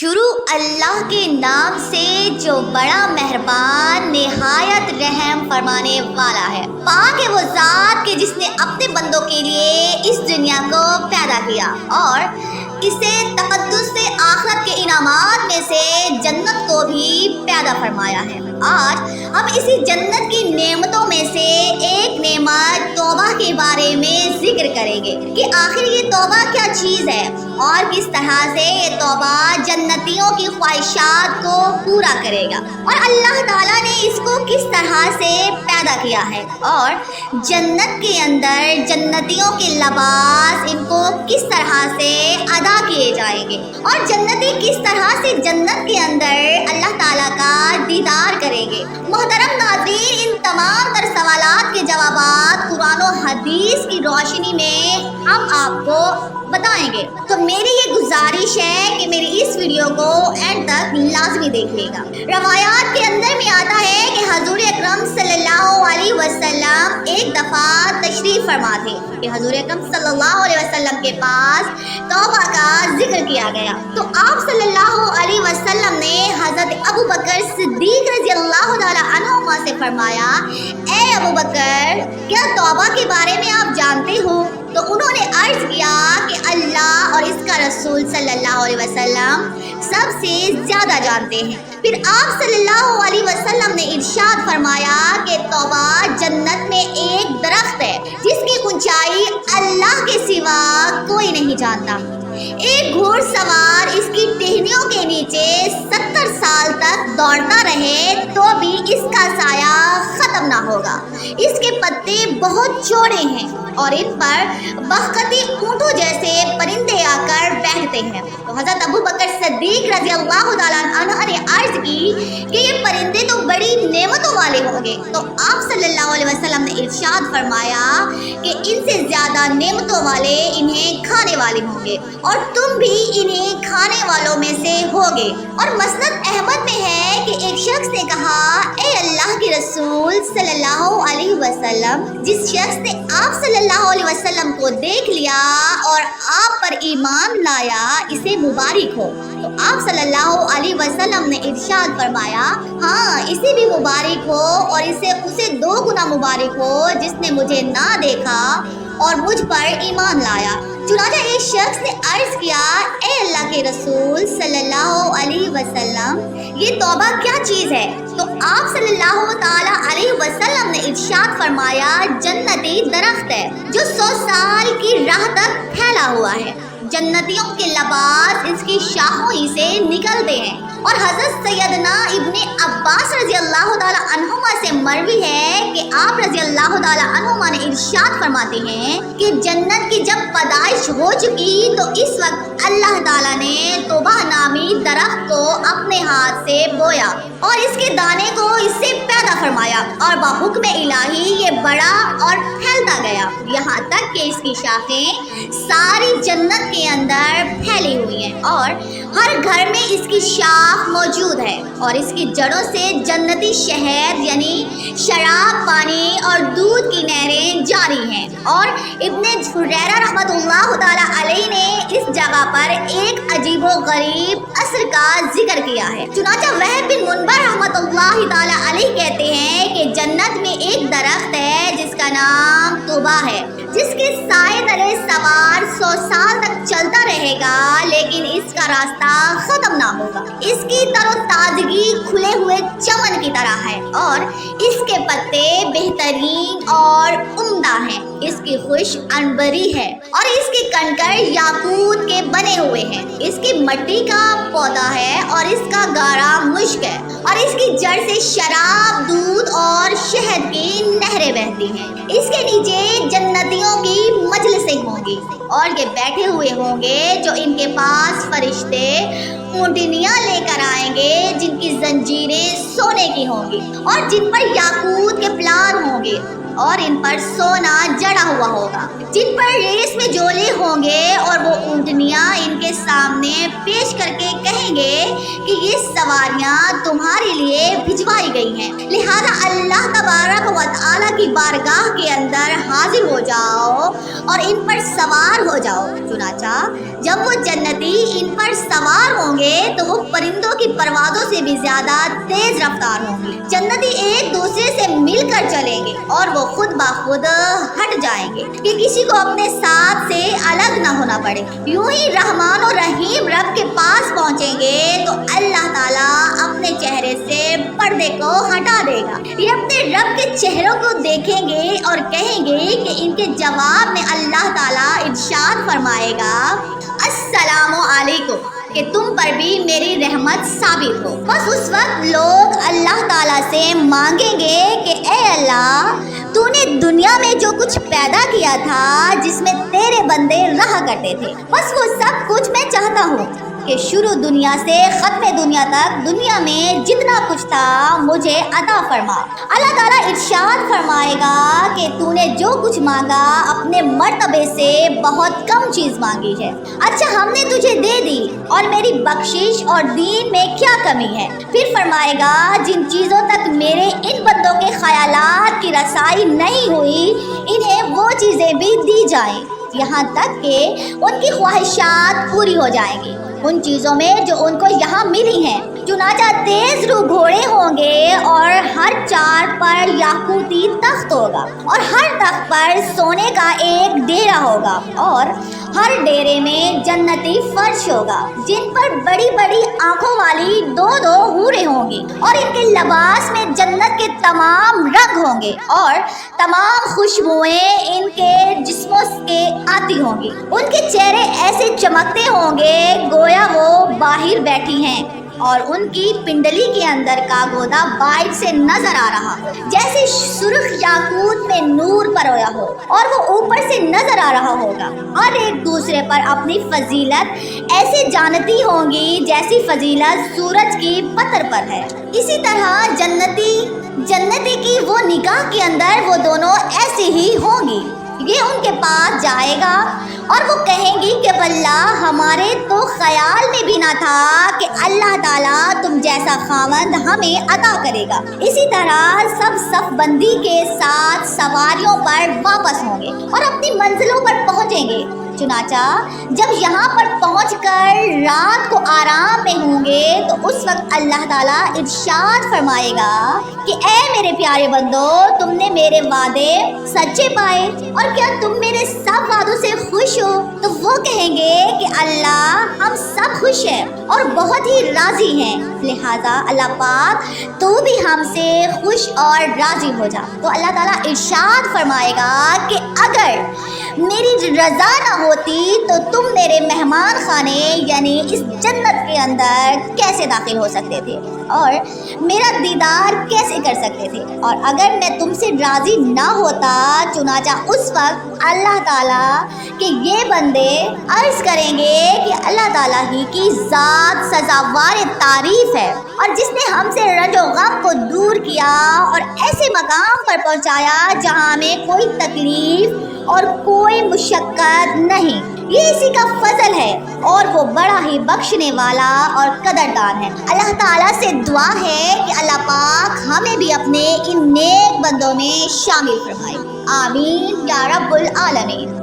شروع اللہ کے نام سے جو بڑا مہربان نہایت رحم فرمانے والا ہے۔ پاک ہے وہ ذات کہ جس نے اپنے بندوں کے لیے اس دنیا کو پیدا کیا اور اسے تقدس سے آخرت کے انعامات میں سے جنت کو بھی پیدا فرمایا ہے۔ آج ہم اسی جنت کی نعمتوں میں سے ایک نعمت توبہ کے بارے میں ذکر کریں گے کہ آخر یہ توبہ کیا چیز ہے اور کس طرح سے یہ توبہ جنتیوں کی خواہشات کو پورا کرے گا اور اللہ تعالیٰ نے اس کو کس طرح سے پیدا کیا ہے اور جنت کے اندر جنتیوں کے لباس ان کو کس طرح سے ادا کیے جائیں گے اور جنتی کس طرح سے جنت کے اندر اللہ تعالیٰ کا دیدار کریں گے۔ محترم ناظرین، ان تمام تر سوالات کے جوابات قرآن و حدیث کی روشنی میں ہم آپ کو بتائیں گے، تو میری یہ گزارش ہے کہ میری اس ویڈیو کو اینڈ تک لازمی دیکھیے گا۔ روایات کے اندر میں آتا ہے کہ حضور اکرم صلی اللہ علیہ وسلم ایک دفعہ تشریف فرما تھے کہ حضور اکرم صلی اللہ علیہ وسلم کے پاس توبہ کا ذکر کیا گیا، تو آپ صلی اللہ علیہ وسلم نے حضرت ابو بکر صدیق رضی اللہ تعالیٰ عنہما سے فرمایا، اے ابو بکر، کیا توبہ کے بارے میں آپ جانتے ہو؟ تو انہوں نے عرض کیا کہ اللہ اور اس کا رسول صلی اللہ علیہ وسلم سب سے زیادہ جانتے ہیں۔ پھر آپ صلی اللہ علیہ وسلم نے ارشاد فرمایا کہ توبہ جنت میں ایک درخت ہے جس کی اونچائی اللہ کے سوا کوئی نہیں جانتا۔ ایک گھوڑ سوار اس کی ٹہنیوں کے نیچے 70 سال تک دوڑتا رہے تو بھی اس کا سایہ ختم نہ ہوگا۔ اس کے پتے بہت چوڑے ہیں اور ان پر بختی اونٹوں جیسے پرندے آ کر بیٹھتے ہیں۔ تو حضرت ابو بکر صدیق رضی اللہ تعالیٰ عنہ نے عرض کی کہ یہ پرندے تو بڑی نعمتوں والے ہوں گے، تو آپ صلی اللہ علیہ وسلم نے ارشاد فرمایا کہ ان سے زیادہ نعمتوں والے انہیں کھانے والے ہوں گے اور تم بھی انہیں کھانے والوں میں سے ہوگے۔ اور مسند احمد میں ہے کہ ایک شخص نے کہا، اے اللہ کے رسول صلی اللہ علیہ وسلم، جس شخص نے آپ صلی اللہ علیہ وسلم کو دیکھ لیا اور آپ پر ایمان لایا، اسے مبارک ہو۔ تو آپ صلی اللہ علیہ وسلم نے ارشاد فرمایا، ہاں، اسے بھی مبارک ہو اور اسے 2 گنا مبارک ہو جس نے مجھے نہ دیکھا اور مجھ پر ایمان لایا۔ چنانچہ ایک شخص نے عرض کیا، اے اللہ کے رسول صلی اللہ علیہ وسلم، یہ توبہ کیا چیز ہے؟ تو آپ صلی اللہ تعالیٰ علیہ وسلم نے ارشاد فرمایا، جنتی درخت ہے جو 100 سال کی راہ تک پھیلا ہوا ہے۔ جنتیوں کے لباس اس کی شاخوں ہی سے نکلتے ہیں۔ اور حضرت سیدنا ابن عباس رضی اللہ تعالیٰ عنہما سے مروی ہے کہ آپ رضی اللہ تعالیٰ عنہما نے ارشاد فرماتے ہیں کہ جنت کی جب پیدائش ہو چکی تو اس وقت اللہ تعالیٰ نے توبہ نامی درخت کو اپنے ہاتھ سے بویا اور اس کے دانے کو اس سے پیدا فرمایا اور بحکم الہی یہ بڑا اور پھیلتا گیا، یہاں تک کہ اس کی شاخیں ساری جنت کے اندر پھیلی ہوئی ہیں اور ہر گھر میں اس کی شاخ موجود ہے اور اس کی جڑوں سے جنتی شہد یعنی شراب، پانی اور دودھ کی نہریں جاری ہیں۔ اور ابن حریرہ رحمۃ اللہ تعالیٰ علیہ نے اس جگہ پر ایک عجیب و غریب اثر کا ذکر کیا ہے۔ چنانچہ وہب بن منبر رحمۃ اللہ تعالیٰ علیہ کہتے ہیں کہ جنت میں ایک درخت ہے جس کا نام توبہ ہے، جس کے سائے تلے سوار 100 سال تک چلتا رہے گا لیکن اس کا راستہ ختم نہ ہوگا۔ اس کی تر و تازگی کھلے ہوئے چمن کی طرح ہے اور اس کے پتے بہترین اور عمدہ ہیں، اس کی خوشبو عنبری ہے اور اس کے کنکر یاقوت کے بنے ہوئے ہیں، اس کی مٹی کا پودا ہے اور اس کا گارا مشک ہے اور اس کی جڑ سے شراب، دودھ اور شہد کی نہریں بہتی ہیں۔ اس کے نیچے جنتیوں کی مجلسیں ہوں گی اور یہ بیٹھے ہوئے ہوں گے جو ان کے پاس فرشتے اونٹنیاں لے کر آئیں گے جن کی زنجیریں سونے کی ہوں گی اور جن پر یاقوت کے پلان ہوں گے اور ان پر سونا جڑا ہوا ہوگا، جن پر ریس میں جولے ہوں گے اور وہ اونٹنیاں ان کے سامنے پیش کر کے کہیں گے کہ یہ سواریاں تمہارے لیے بھجوائی گئی ہیں، لہذا اللہ تبارک و تعالیٰ کی بارگاہ کے اندر حاضر ہو جاؤ اور ان پر سوار ہو جاؤ۔ چنانچہ جب وہ جنتی ان پر سوار ہوں گے تو وہ پرندوں کی پروازوں سے بھی زیادہ تیز رفتار ہوں گے۔ جنتی ایک دوسرے سے مل کر چلیں گے اور وہ خود بخود ہٹ جائیں گے کہ کسی کو اپنے ساتھ سے الگ نہ ہونا پڑے۔ یوں ہی رحمان و رحیم رب کے پاس پہنچیں گے تو اللہ تعالیٰ اپنے چہرے سے پردے کو ہٹا دے گا۔ یہ اپنے رب کے چہروں کو دیکھیں گے اور کہیں گے کہ ان کے جواب میں اللہ تعالیٰ ارشاد فرمائے گا، السلام علیکم، کہ تم پر بھی میری رحمت ثابت ہو۔ بس اس وقت لوگ اللہ تعالیٰ سے مانگیں گے کہ اے اللہ، تو نے دنیا میں جو کچھ پیدا کیا تھا جس میں تیرے بندے رہا کرتے تھے، بس وہ سب کچھ میں چاہتا ہوں کہ شروع دنیا سے ختم دنیا تک دنیا میں جتنا کچھ تھا مجھے عطا فرما۔ اللہ تعالیٰ ارشاد فرمائے گا کہ تو نے جو کچھ مانگا اپنے مرتبے سے بہت کم چیز مانگی ہے، اچھا ہم نے تجھے دے دی، اور میری بخشش اور دین میں کیا کمی ہے؟ پھر فرمائے گا جن چیزوں تک میرے ان بندوں کے خیالات کی رسائی نہیں ہوئی انہیں وہ چیزیں بھی دی جائیں، یہاں تک کہ ان کی خواہشات پوری ہو جائیں گی ان چیزوں میں جو ان کو یہاں ملی ہیں۔ چنانچہ تیز رو گھوڑے ہوں گے اور ہر چار پر یاقوتی تخت ہوگا، اور ہر تخت پر سونے کا ایک ڈیرا ہوگا، اور ہر ڈیرے میں جنتی فرش ہوگا جن پر بڑی بڑی آنکھوں والی دو دو حوریں ہوں گی، اور ان کے لباس میں جنت کے تمام رنگ ہوں گے، اور تمام خوشبوئیں ان کے جسموں کے آتی ہوں گی۔ ان کے چہرے ایسے چمکتے ہوں گے گویا وہ باہر بیٹھی ہیں، اور ان کی پنڈلی کے اندر کا گودا باہر سے نظر آ رہا ہو، جیسے سرخ یاقوت میں نور پرویا ہو، اور وہ اوپر سے نظر آ رہا ہوگا، اور ایک دوسرے پر اپنی فضیلت ایسے جانتی ہوں گی جیسی فضیلت سورج کی پتر پر ہے۔ اسی طرح جنتی کی وہ نگاہ کے اندر وہ دونوں ایسی ہی ہوں گی۔ یہ ان کے پاس جائے گا اور وہ کہیں گی کہ واللہ ہمارے تو خیال میں بھی نہ تھا کہ اللہ تعالیٰ تم جیسا خاوند ہمیں عطا کرے گا۔ اسی طرح سب صف بندی کے ساتھ سواریوں پر واپس ہوں گے اور اپنی منزلوں پر پہنچیں گے۔ چنانچہ جب یہاں پر پہنچ کر رات کو آرام میں ہوں گے تو اس وقت اللہ تعالیٰ ارشاد فرمائے گا کہ اے میرے پیارے بندو، تم نے میرے وعدے سچے پائے اور کیا تم میرے سب وعدوں سے خوش ہو؟ تو وہ کہیں گے کہ اللہ ہم سب خوش ہیں اور بہت ہی راضی ہیں، لہذا اللہ پاک تو بھی ہم سے خوش اور راضی ہو جا۔ تو اللہ تعالیٰ ارشاد فرمائے گا کہ اگر میری رضا نہ ہوتی تو تم میرے مہمان خانے یعنی اس جنت کے اندر کیسے داخل ہو سکتے تھے اور میرا دیدار کیسے کر سکتے تھے؟ اور اگر میں تم سے راضی نہ ہوتا، چنانچہ اس وقت اللہ تعالیٰ کہ یہ بندے عرض کریں گے کہ اللہ تعالیٰ ہی کی ذات سزاوار تعریف ہے، اور جس نے ہم سے رنج و غم کو دور کیا اور ایسے مقام پر پہنچایا جہاں میں کوئی تکلیف اور کوئی مشقت نہیں، یہ اسی کا فضل ہے اور وہ بڑا ہی بخشنے والا اور قدردان ہے۔ اللہ تعالیٰ سے دعا ہے کہ اللہ پاک ہمیں بھی اپنے ان نیک بندوں میں شامل فرمائے، آمین یا رب العالمین۔